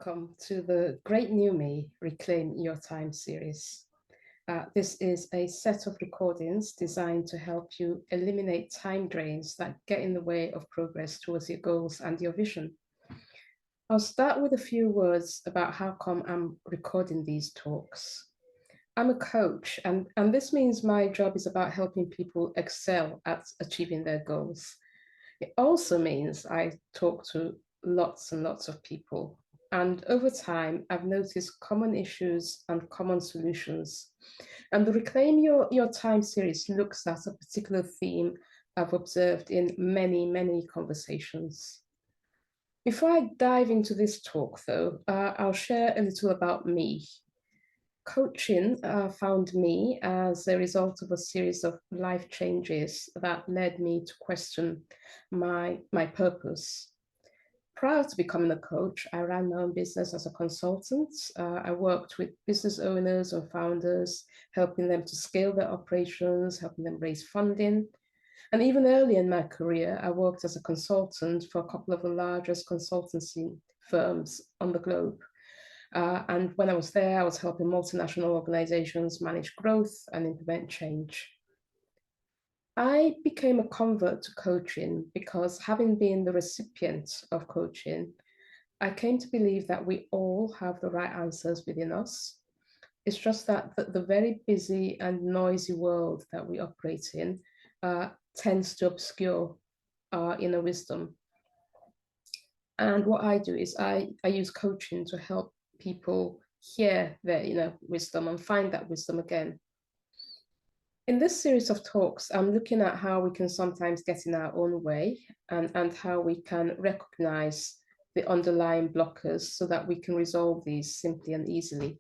welcome to the Great New Me Reclaim Your Time series. This is a set of recordings designed to help you eliminate time drains that get in the way of progress towards your goals and your vision. I'll start with a few words about how come I'm recording these talks. I'm a coach, and this means my job is about helping people excel at achieving their goals. It also means I talk to lots and lots of people. And over time, I've noticed common issues and common solutions. And the Reclaim Your Time series looks at a particular theme I've observed in many, many conversations. Before I dive into this talk, though, I'll share a little about me. Coaching found me as a result of a series of life changes that led me to question my purpose. Prior to becoming a coach, I ran my own business as a consultant. I worked with business owners and founders, helping them to scale their operations, helping them raise funding. And even early in my career, I worked as a consultant for a couple of the largest consultancy firms on the globe. And when I was there, I was helping multinational organizations manage growth and implement change. I became a convert to coaching because, having been the recipient of coaching, I came to believe that we all have the right answers within us. It's just that the very busy and noisy world that we operate in tends to obscure our inner wisdom. And what I do is I use coaching to help people hear their inner wisdom and find that wisdom again. In this series of talks, I'm looking at how we can sometimes get in our own way and how we can recognize the underlying blockers so that we can resolve these simply and easily.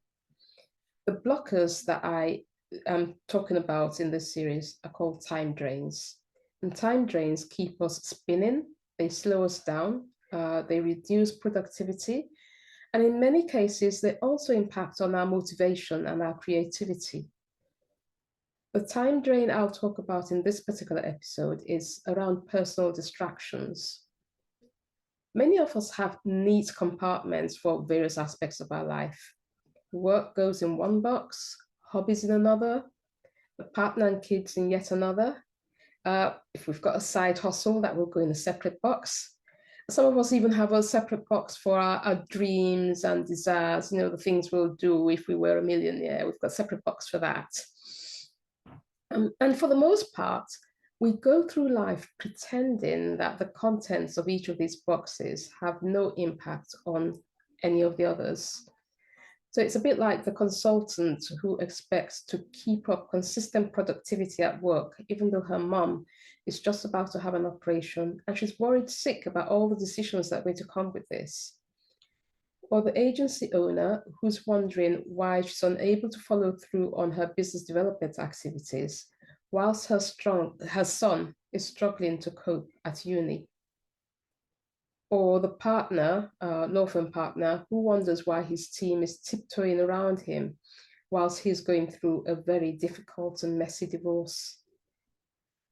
The blockers that I am talking about in this series are called time drains. And time drains keep us spinning, they slow us down, they reduce productivity, and in many cases, they also impact on our motivation and our creativity. The time drain I'll talk about in this particular episode is around personal distractions. Many of us have neat compartments for various aspects of our life. Work goes in one box, hobbies in another, the partner and kids in yet another. If we've got a side hustle, that will go in a separate box. Some of us even have a separate box for our dreams and desires, the things we'll do if we were a millionaire. We've got a separate box for that. And for the most part, we go through life pretending that the contents of each of these boxes have no impact on any of the others. So it's a bit like the consultant who expects to keep up consistent productivity at work, even though her mum is just about to have an operation and she's worried sick about all the decisions that are going to come with this. Or the agency owner who's wondering why she's unable to follow through on her business development activities, whilst her son is struggling to cope at uni. Or the partner, law firm partner, who wonders why his team is tiptoeing around him whilst he's going through a very difficult and messy divorce.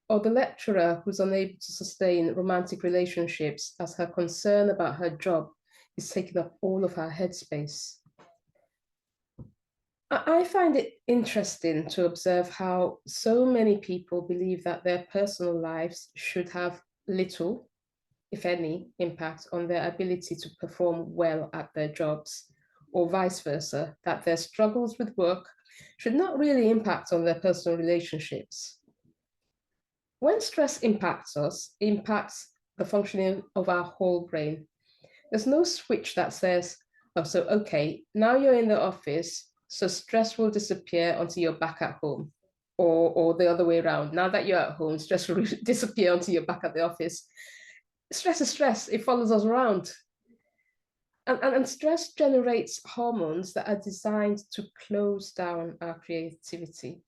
Or the lecturer who's unable to sustain romantic relationships as her concern about her job is taking up all of her headspace. I find it interesting to observe how so many people believe that their personal lives should have little, if any, impact on their ability to perform well at their jobs, or vice versa, that their struggles with work should not really impact on their personal relationships. When stress impacts us, it impacts the functioning of our whole brain. There's no switch that says, oh, so okay, now you're in the office, so stress will disappear until you're back at home. Or the other way around. Now that you're at home, stress will disappear until you're back at the office. Stress is stress. It follows us around. And stress generates hormones that are designed to close down our creativity.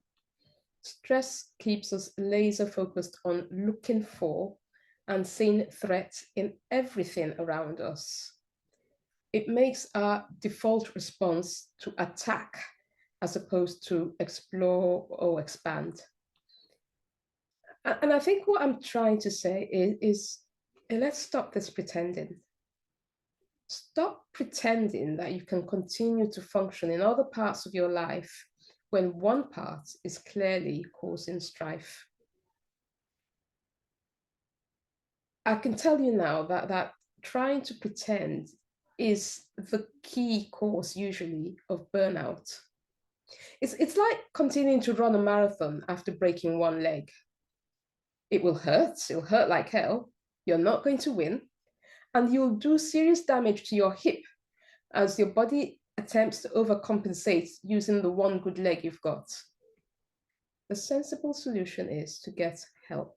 Stress keeps us laser focused on looking for and seeing threats in everything around us. It makes our default response to attack as opposed to explore or expand. And I think what I'm trying to say is let's stop this pretending. Stop pretending that you can continue to function in other parts of your life when one part is clearly causing strife. I can tell you now that trying to pretend is the key cause usually of burnout. It's like continuing to run a marathon after breaking one leg. It'll hurt like hell. You're not going to win, and you'll do serious damage to your hip as your body attempts to overcompensate using the one good leg you've got. The sensible solution is to get help.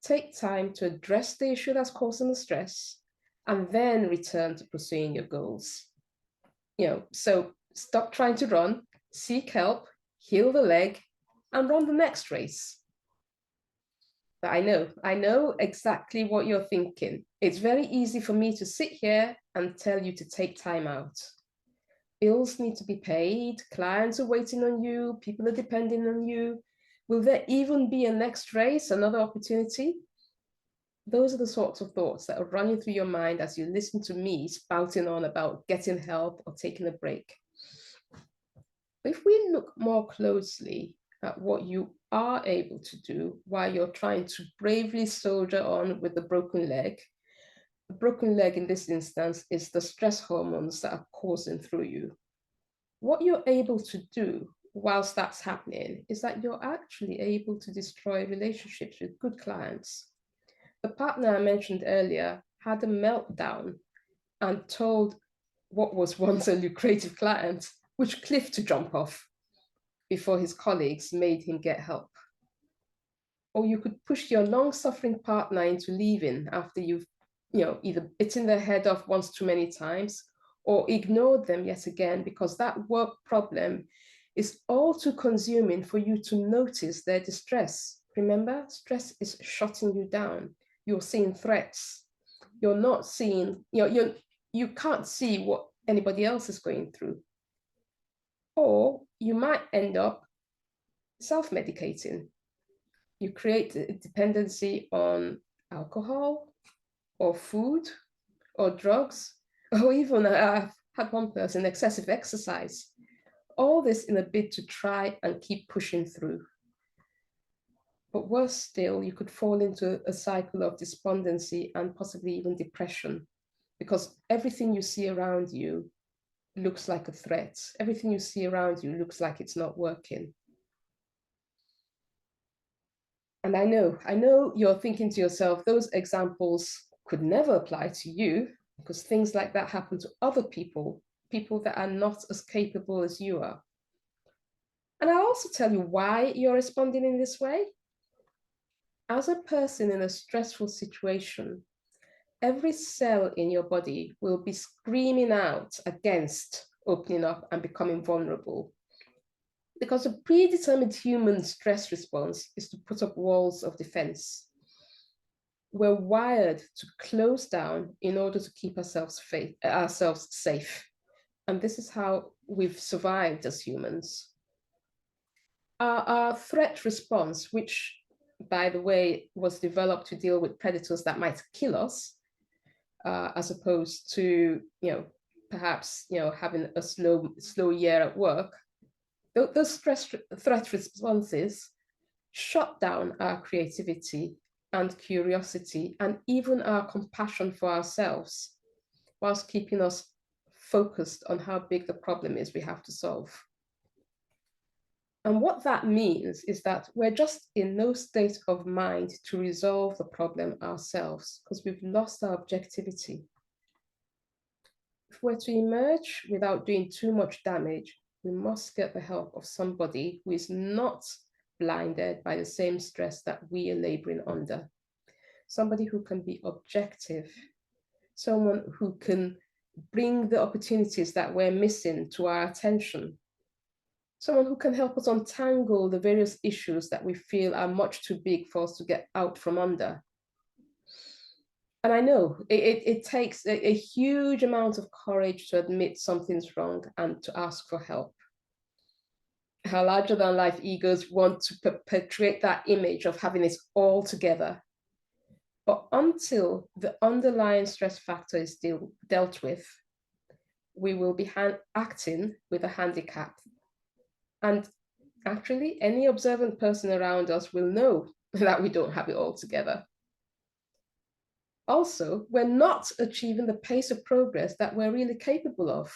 Take time to address the issue that's causing the stress and then return to pursuing your goals. So stop trying to run, seek help, heal the leg, and run the next race. But I know exactly what you're thinking. It's very easy for me to sit here and tell you to take time out. Bills need to be paid, clients are waiting on you, people are depending on you. Will there even be a next race, another opportunity? Those are the sorts of thoughts that are running through your mind as you listen to me spouting on about getting help or taking a break. But if we look more closely at what you are able to do while you're trying to bravely soldier on with the broken leg in this instance is the stress hormones that are coursing through you. What you're able to do whilst that's happening is that you're actually able to destroy relationships with good clients. The partner I mentioned earlier had a meltdown and told what was once a lucrative client which cliff to jump off before his colleagues made him get help. Or you could push your long-suffering partner into leaving after you've either bitten their head off once too many times or ignored them yet again because that work problem is all too consuming for you to notice their distress. Remember, stress is shutting you down. You're seeing threats. You're not seeing, you can't see what anybody else is going through. Or you might end up self-medicating. You create a dependency on alcohol or food or drugs, or even I've had one person, excessive exercise. All this in a bid to try and keep pushing through. But worse still, you could fall into a cycle of despondency and possibly even depression because everything you see around you looks like a threat. Everything you see around you looks like it's not working. And I know you're thinking to yourself, those examples could never apply to you because things like that happen to other people that are not as capable as you are. And I'll also tell you why you're responding in this way. As a person in a stressful situation, every cell in your body will be screaming out against opening up and becoming vulnerable. Because a predetermined human stress response is to put up walls of defense. We're wired to close down in order to keep ourselves safe. And this is how we've survived as humans. Our threat response, which, by the way, was developed to deal with predators that might kill us, as opposed to, perhaps, having a slow year at work, those threat responses shut down our creativity and curiosity and even our compassion for ourselves, whilst keeping us focused on how big the problem is we have to solve. And what that means is that we're just in no state of mind to resolve the problem ourselves because we've lost our objectivity. If we're to emerge without doing too much damage, we must get the help of somebody who is not blinded by the same stress that we are laboring under. Somebody who can be objective, someone who can bring the opportunities that we're missing to our attention, someone who can help us untangle the various issues that we feel are much too big for us to get out from under. And I know it takes a huge amount of courage to admit something's wrong and to ask for help. Our larger than life egos want to perpetuate that image of having it all together. But until the underlying stress factor is dealt with, we will be acting with a handicap. And actually, any observant person around us will know that we don't have it all together. Also, we're not achieving the pace of progress that we're really capable of.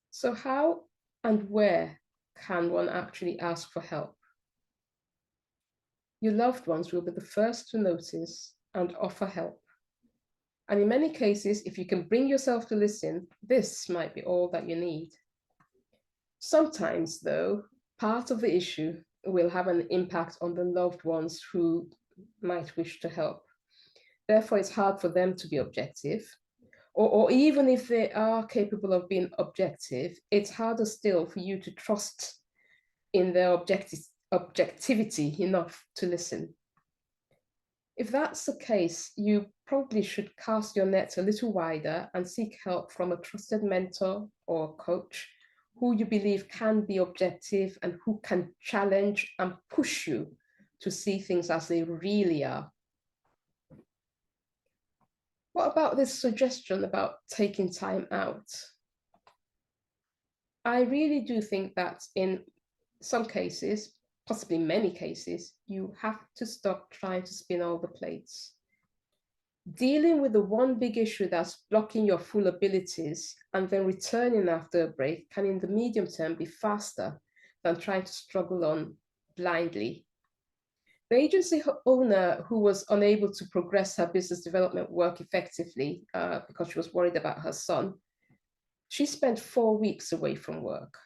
So how and where can one actually ask for help? Your loved ones will be the first to notice and offer help. And in many cases, if you can bring yourself to listen, this might be all that you need. Sometimes, though, part of the issue will have an impact on the loved ones who might wish to help. Therefore, it's hard for them to be objective. Or even if they are capable of being objective, it's harder still for you to trust in their objectivity enough to listen. If that's the case, you probably should cast your net a little wider and seek help from a trusted mentor or coach who you believe can be objective and who can challenge and push you to see things as they really are. What about this suggestion about taking time out? I really do think that in some cases, possibly many cases, you have to stop trying to spin all the plates. Dealing with the one big issue that's blocking your full abilities and then returning after a break can in the medium term be faster than trying to struggle on blindly. The agency owner who was unable to progress her business development work effectively because she was worried about her son, she spent 4 weeks away from work.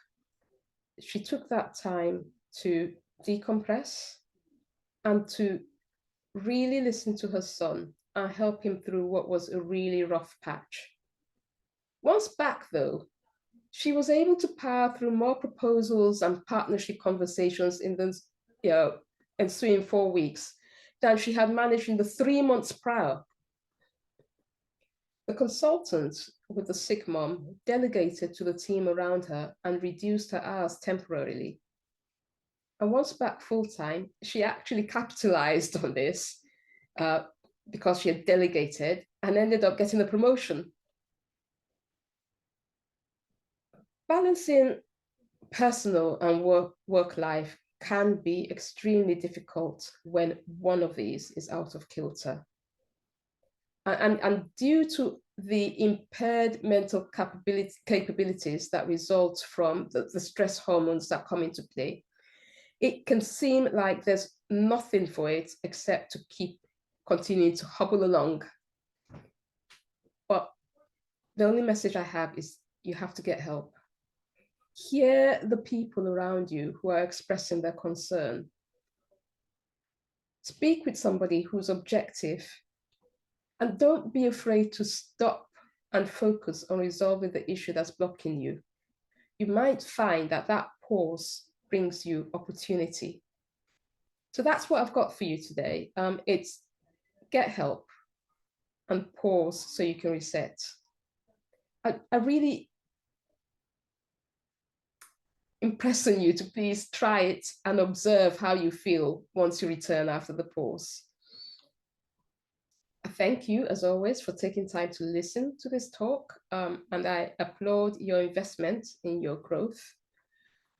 She took that time to decompress and to really listen to her son and help him through what was a really rough patch. Once back, though, she was able to power through more proposals and partnership conversations in the ensuing 4 weeks than she had managed in the 3 months prior. The consultant with the sick mom delegated to the team around her and reduced her hours temporarily. And once back full-time, she actually capitalized on this because she had delegated and ended up getting a promotion. Balancing personal and work life can be extremely difficult when one of these is out of kilter. And due to the impaired mental capabilities that result from the stress hormones that come into play, it can seem like there's nothing for it except to keep continuing to hobble along. But the only message I have is you have to get help. Hear the people around you who are expressing their concern. Speak with somebody who's objective. And don't be afraid to stop and focus on resolving the issue that's blocking you. You might find that that pause brings you opportunity. So that's what I've got for you today. It's get help and pause so you can reset. I really impress on you to please try it and observe how you feel once you return after the pause. Thank you, as always, for taking time to listen to this talk, and I applaud your investment in your growth.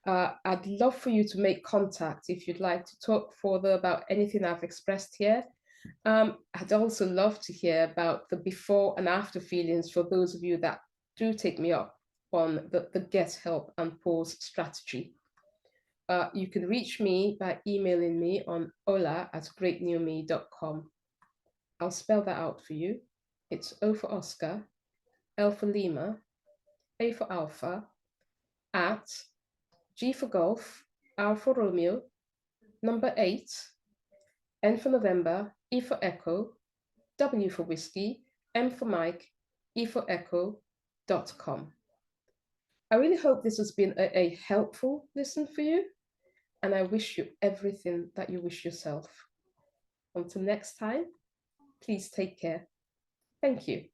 I'd love for you to make contact if you'd like to talk further about anything I've expressed here. I'd also love to hear about the before and after feelings for those of you that do take me up on the get help and pause strategy. You can reach me by emailing me on ola@greatnewme.com. I'll spell that out for you. It's O for Oscar, L for Lima, A for Alpha, at G for Golf, R for Romeo, number 8, N for November, E for Echo, W for Whiskey, M for Mike, E for Echo.com. I really hope this has been a helpful listen for you, and I wish you everything that you wish yourself. Until next time, please take care. Thank you.